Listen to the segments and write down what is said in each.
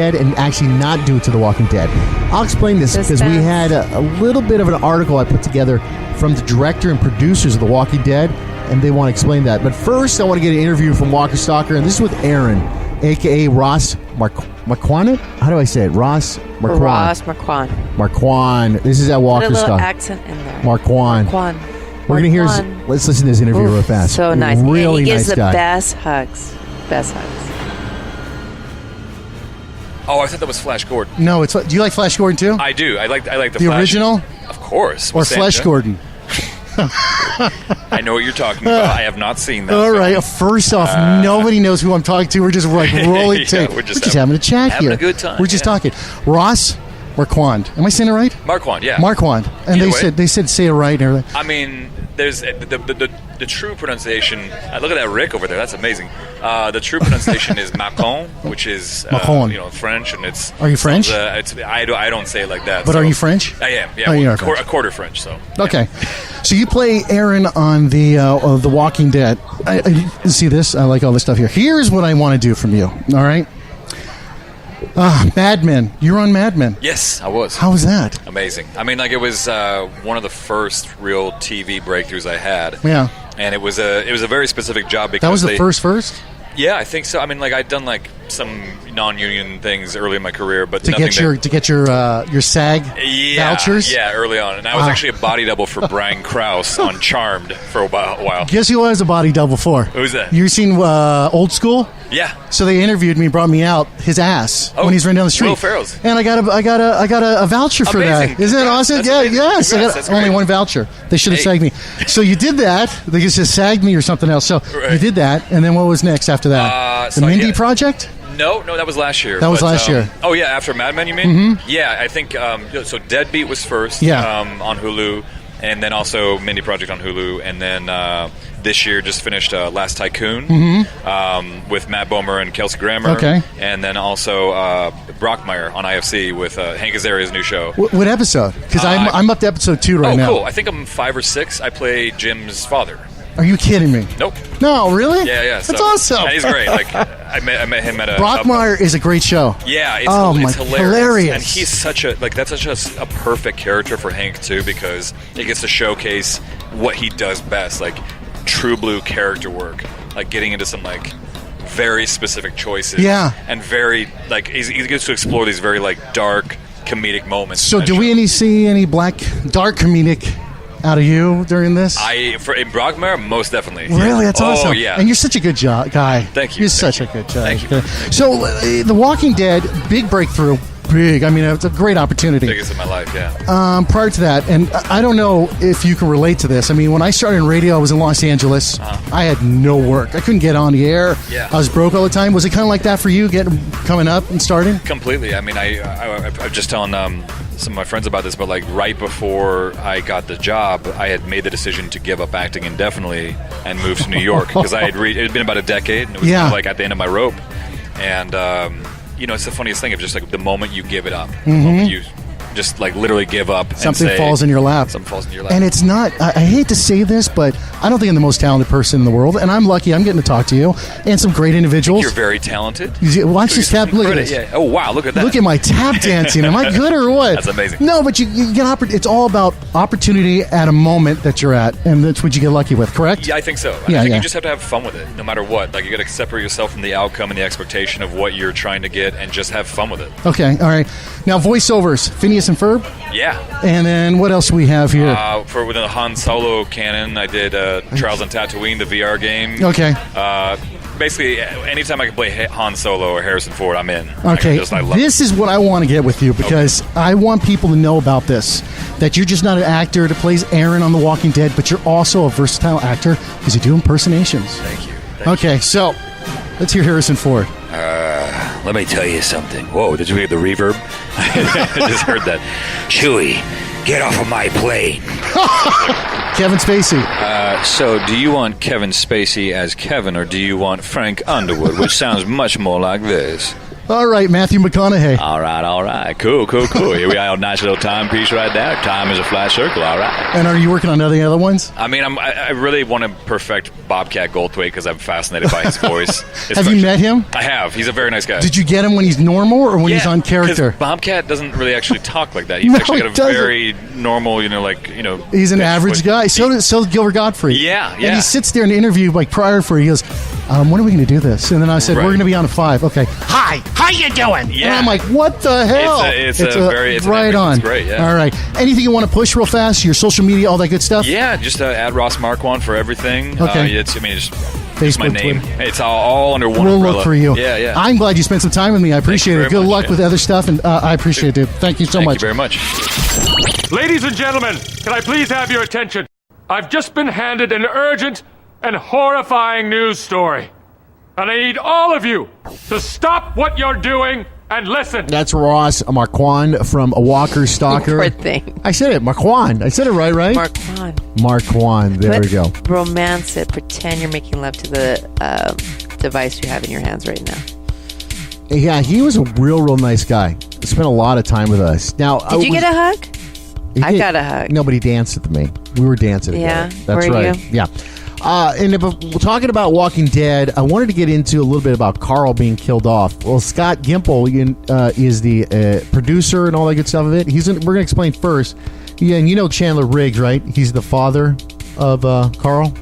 Dead and actually not do it to The Walking Dead. I'll explain this because we had a little bit of an article I put together from the director and producers of The Walking Dead, and they want to explain that. But first, I want to get an interview from Walker Stalker, and this is with Aaron, a.k.a. Ross Marquand? How do I say it? Ross Marquand. Ross Marquand. Marquand. This is at Walker Stalker. Put a little accent in there. Marquand. Marquand. We're going to hear let's listen to this interview real fast. So nice. Really and he gives nice the guy. best hugs. Best hugs. Oh, I thought that was Flash Gordon. No, it's. Do you like Flash Gordon too? I do. I like the Flash. original. Original, of course. or Flash Gordon. I know what you're talking about. I have not seen that. All right. First off, nobody knows who I'm talking to. We're just like rolling tape. We're just having a chat having here. A good time. We're just talking. Ross Marquand. Am I saying it right? Marquand. Yeah. Marquand. And they said say it right and everything. I mean, there's the true pronunciation. Look at that Rick over there. That's amazing. The true pronunciation is Marquand, which is French, and it's. Are you French? I don't say it like that. But are you French? I am. Yeah, you are a quarter French. So. Okay, so you play Aaron on the Walking Dead. I see this. I like all this stuff here. Here's what I want to do from you. All right. Mad Men. You were on Mad Men. Yes, I was. How was that? Amazing. I mean, it was one of the first real TV breakthroughs I had. Yeah. And it was a very specific job because that was the first. Yeah, I think so. I mean, I'd done some non-union things early in my career, but to get your SAG vouchers. Yeah, early on, and I was actually a body double for Brian Krause on Charmed for a while. Guess who I was a body double for? Who's that? You seen Old School? Yeah. So they interviewed me, brought me out his ass when he's running down the street. Will Ferrell's. And I got a voucher for Amazing. that. Isn't that awesome? That's yeah, amazing. yes. Congrats. I got only one voucher. They should have sagged me. So you did that. They just sagged me or something else. So you did that, and then what was next after that? The Mindy Project? No, that was last year. That was last year. Oh yeah, after Mad Men, you mean? Mm-hmm. Yeah, I think so. Deadbeat was first. On Hulu, and then also Mindy Project on Hulu, and then this year just finished Last Tycoon with Matt Bomer and Kelsey Grammer. Okay. And then also Brockmire on IFC with Hank Azaria's new show. What episode? Because I'm up to episode 2 right now. Oh, cool. I think I'm 5 or 6. I play Jim's father. Are you kidding me? Nope. No, really? Yeah. That's awesome. And he's great. I met him at a... Brockmire is a great show. Yeah, it's hilarious. And he's such a perfect character for Hank too, because he gets to showcase what he does best, true blue character work, getting into some very specific choices. Yeah. And very he gets to explore these very dark comedic moments. So do we see any dark comedic out of you during this? In Brockmire, most definitely. Really? That's awesome. Oh, yeah. And you're such a good guy. Thank you. You're such a good guy. Thank you. So, The Walking Dead, big breakthrough. Big. I mean, it's a great opportunity. Biggest in my life, yeah. Prior to that, and I don't know if you can relate to this. I mean, when I started in radio, I was in Los Angeles. I had no work. I couldn't get on the air. Yeah. I was broke all the time. Was it kind of like that for you, coming up and starting? Completely. I mean, I was just telling some of my friends about this, but right before I got the job, I had made the decision to give up acting indefinitely and move to New York because it had been about a decade, and it was at the end of my rope. And it's the funniest thing of just the moment you give it up, the moment you just literally give up. Something falls in your lap. Something falls in your lap. And it's not, I hate to say this, but I don't think I'm the most talented person in the world. And I'm lucky I'm getting to talk to you and some great individuals. You're very talented. Watch this tap. Look at this. Yeah. Oh, wow. Look at that. Look at my tap dancing. Am I good or what? That's amazing. No, but you get it's all about opportunity at a moment that you're at. And that's what you get lucky with, correct? Yeah, I think so. I think you just have to have fun with it, no matter what. You got to separate yourself from the outcome and the expectation of what you're trying to get and just have fun with it. Okay. All right. Now, voiceovers. Phineas and Ferb? Yeah. And then what else do we have here? Within the Han Solo canon, I did Trials on Tatooine, the VR game. Okay. Basically, anytime I can play Han Solo or Harrison Ford, I'm in. Okay. This is what I want to get with you because I want people to know about this. That you're just not an actor that plays Aaron on The Walking Dead, but you're also a versatile actor because you do impersonations. Thank you. Okay, so let's hear Harrison Ford. Let me tell you something. Whoa, did you hear the reverb? I just heard that. Chewie, get off of my plane. Kevin Spacey. So do you want Kevin Spacey as Kevin, or do you want Frank Underwood, which sounds much more like this? All right, Matthew McConaughey. All right. Cool. Here we are, nice little timepiece right there. Time is a flat circle, all right. And are you working on any other ones? I mean, I really want to perfect Bobcat Goldthwait because I'm fascinated by his voice. Have you met him? I have. He's a very nice guy. Did you get him when he's normal or when he's on character? 'Cause Bobcat doesn't really actually talk like that. He's No, actually he got a doesn't. very normal, He's an average guy. So does Gilbert Godfrey. Yeah. And he sits there in the interview prior for. He goes, when are we going to do this? And then I said, Right. we're going to be on at 5. Okay. Hi. How you doing? Yeah. And I'm like, what the hell? It's right on. It's great. Yeah. All right. Anything you want to push real fast? Your social media, all that good stuff. Yeah, just add Ross Marquand for everything. Okay. It's my Facebook, name. Twitter. It's all under one We'll umbrella. look for you. Yeah. I'm glad you spent some time with me. I appreciate you it. very Good much, luck with other stuff, and I appreciate it. Thank you so Thank much. you very much. Ladies and gentlemen, can I please have your attention? I've just been handed an urgent and horrifying news story. And I need all of you to stop what you're doing and listen. That's Ross Marquand from A Walker Stalker. Poor thing. I said it, Marquand. I said it right? Marquand. Marquand. There we go. Romance it. Pretend you're making love to the device you have in your hands right now. Yeah, he was a real nice guy. Spent a lot of time with us. Now, Did you get a hug? I got a hug. Nobody danced with me. We were dancing Yeah? together. That's Were right. you? Yeah. And if we're talking about Walking Dead, I wanted to get into a little bit about Carl being killed off. Well, Scott Gimple is the producer and all that good stuff of it. We're going to explain first. Yeah, and you know Chandler Riggs, right? He's the father of Carl.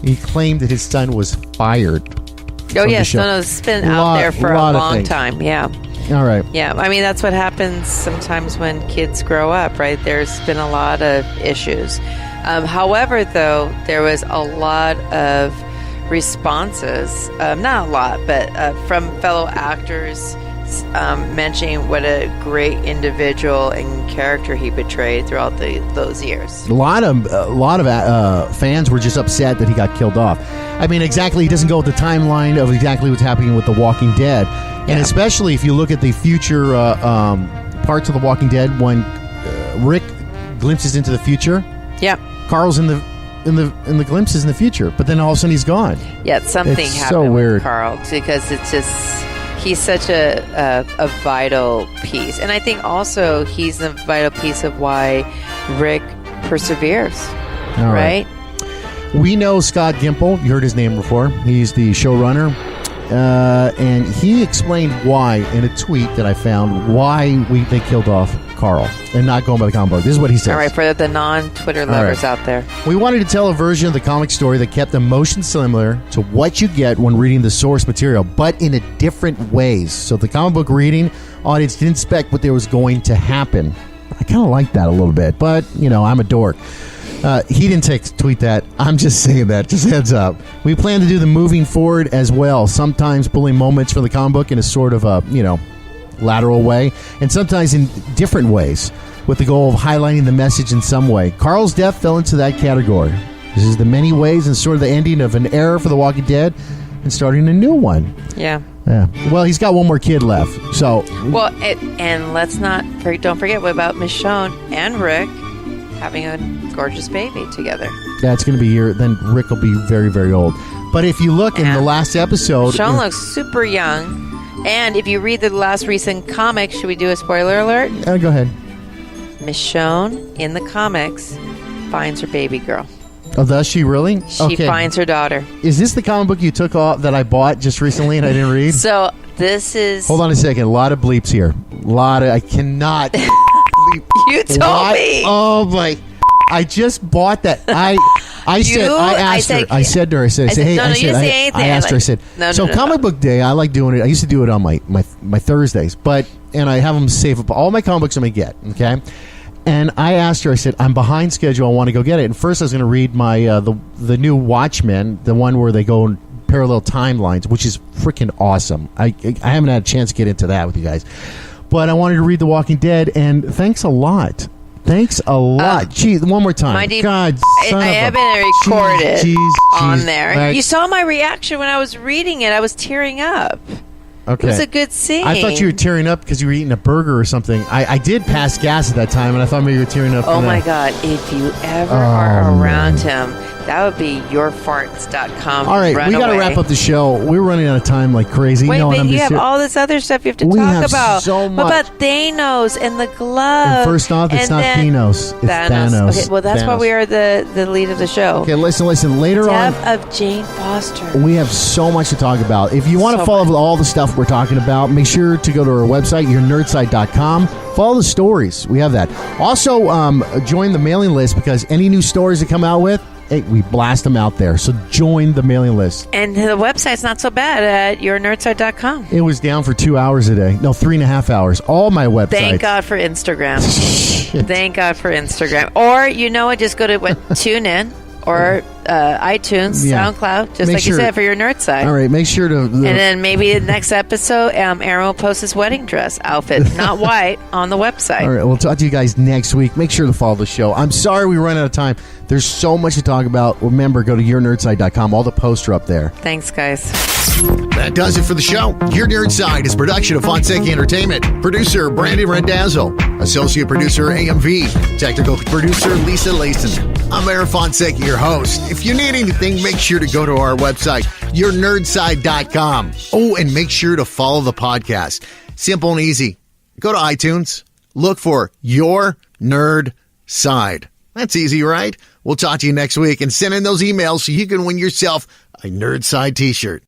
He claimed that his son was fired. Oh, from the yes. show. No, it's been out there for a lot of long things. time. Yeah. All right. Yeah. I mean, that's what happens sometimes when kids grow up, right? There's been a lot of issues. However, though, there was a lot of responses, not a lot, but from fellow actors mentioning what a great individual and character he betrayed throughout those years. A lot of fans were just upset that he got killed off. I mean, exactly, he doesn't go with the timeline of exactly what's happening with The Walking Dead. And especially if you look at the future parts of The Walking Dead, when Rick glimpses into the future, Yeah. Carl's in the glimpses in the future, but then all of a sudden he's gone. Yeah, something It's happened so weird. with Carl because it's just he's such a vital piece, and I think also he's a vital piece of why Rick perseveres. All right? We know Scott Gimple. You heard his name before. He's the showrunner. And he explained why in a tweet that I found why they killed off Carl and not going by the comic book. This is what he says. All right, for the non-Twitter lovers out there. We wanted to tell a version of the comic story that kept emotion similar to what you get when reading the source material, but in a different ways. So the comic book reading audience didn't expect what there was going to happen. I kind of like that a little bit, but, I'm a dork. He didn't tweet that. I'm just saying that. Just heads up. We plan to do the moving forward as well, sometimes pulling moments from the comic book in a sort of a, lateral way, and sometimes in different ways, with the goal of highlighting the message in some way. Carl's death fell into that category. This is the many ways and sort of the ending of an era for The Walking Dead and starting a new one. Yeah. Yeah. Well, he's got one more kid left, so. Well, and let's don't forget about Michonne and Rick having a gorgeous baby together. That's going to be then Rick will be very, very old. But if you look in the last episode, Michonne looks super young. And if you read the last recent comic, should we do a spoiler alert? Go ahead. Michonne in the comics finds her baby girl. Oh, does she really? She finds her daughter. Is this the comic book you took off that I bought just recently and I didn't read? So this is. Hold on a second. A lot of bleeps here. I cannot. bleep. You told me. Oh my! I just bought that. I asked her. I said to her. I said, hey. No, I you said, didn't say anything. I asked her. I said, comic book day. I like doing it. I used to do it on my Thursdays, and I have them save up all my comic books I'm gonna get. Okay. And I asked her, I said, I'm behind schedule. I want to go get it. And first I was going to read my the new Watchmen, the one where they go in parallel timelines, which is freaking awesome. I haven't had a chance to get into that with you guys. But I wanted to read The Walking Dead, and thanks a lot. Thanks a lot. Geez, one more time. God, son I of have a... it recorded on there. Right. You saw my reaction when I was reading it. I was tearing up. Okay. It was a good scene. I thought you were tearing up because you were eating a burger or something. I did pass gas at that time, and I thought maybe you were tearing up. Oh, my God. If you ever are around him. That would be yourfarts.com. All right, we got to wrap up the show. We're running out of time like crazy. Wait, but you have all this other stuff you have to talk about. So much. What about Thanos and the glove? And first off, it's not Thanos. It's Thanos. Okay, well, that's why we are the lead of the show. Okay, listen. Later Death on, of Jane Foster. we have so much to talk about. If you want to follow all the stuff we're talking about, make sure to go to our website, yournerdside.com. Follow the stories. We have that. Also, join the mailing list because any new stories that come out with, hey, we blast them out there. So join the mailing list. And the website's not so bad at yournerdside.com. It was down for 2 hours a day. No, 3.5 hours. All my websites. Thank God for Instagram. Thank God for Instagram. Or, just go to TuneIn or iTunes, SoundCloud, just like you said, for your nerd side. All right, make sure to... and then maybe the next episode, Aaron will post his wedding dress outfit, not white, on the website. All right, we'll talk to you guys next week. Make sure to follow the show. I'm sorry we ran out of time. There's so much to talk about. Remember, go to yournerdside.com. All the posts are up there. Thanks, guys. That does it for the show. Your Nerd Side is a production of Fonseca Entertainment. Producer, Brandon Randazzo. Associate producer, AMV. Technical producer, Lisa Layson. I'm Aaron Fonseca, your host. If you need anything, make sure to go to our website, yournerdside.com. Oh, and make sure to follow the podcast. Simple and easy. Go to iTunes. Look for Your Nerd Side. That's easy, right? We'll talk to you next week and send in those emails so you can win yourself a Nerd Side t-shirt.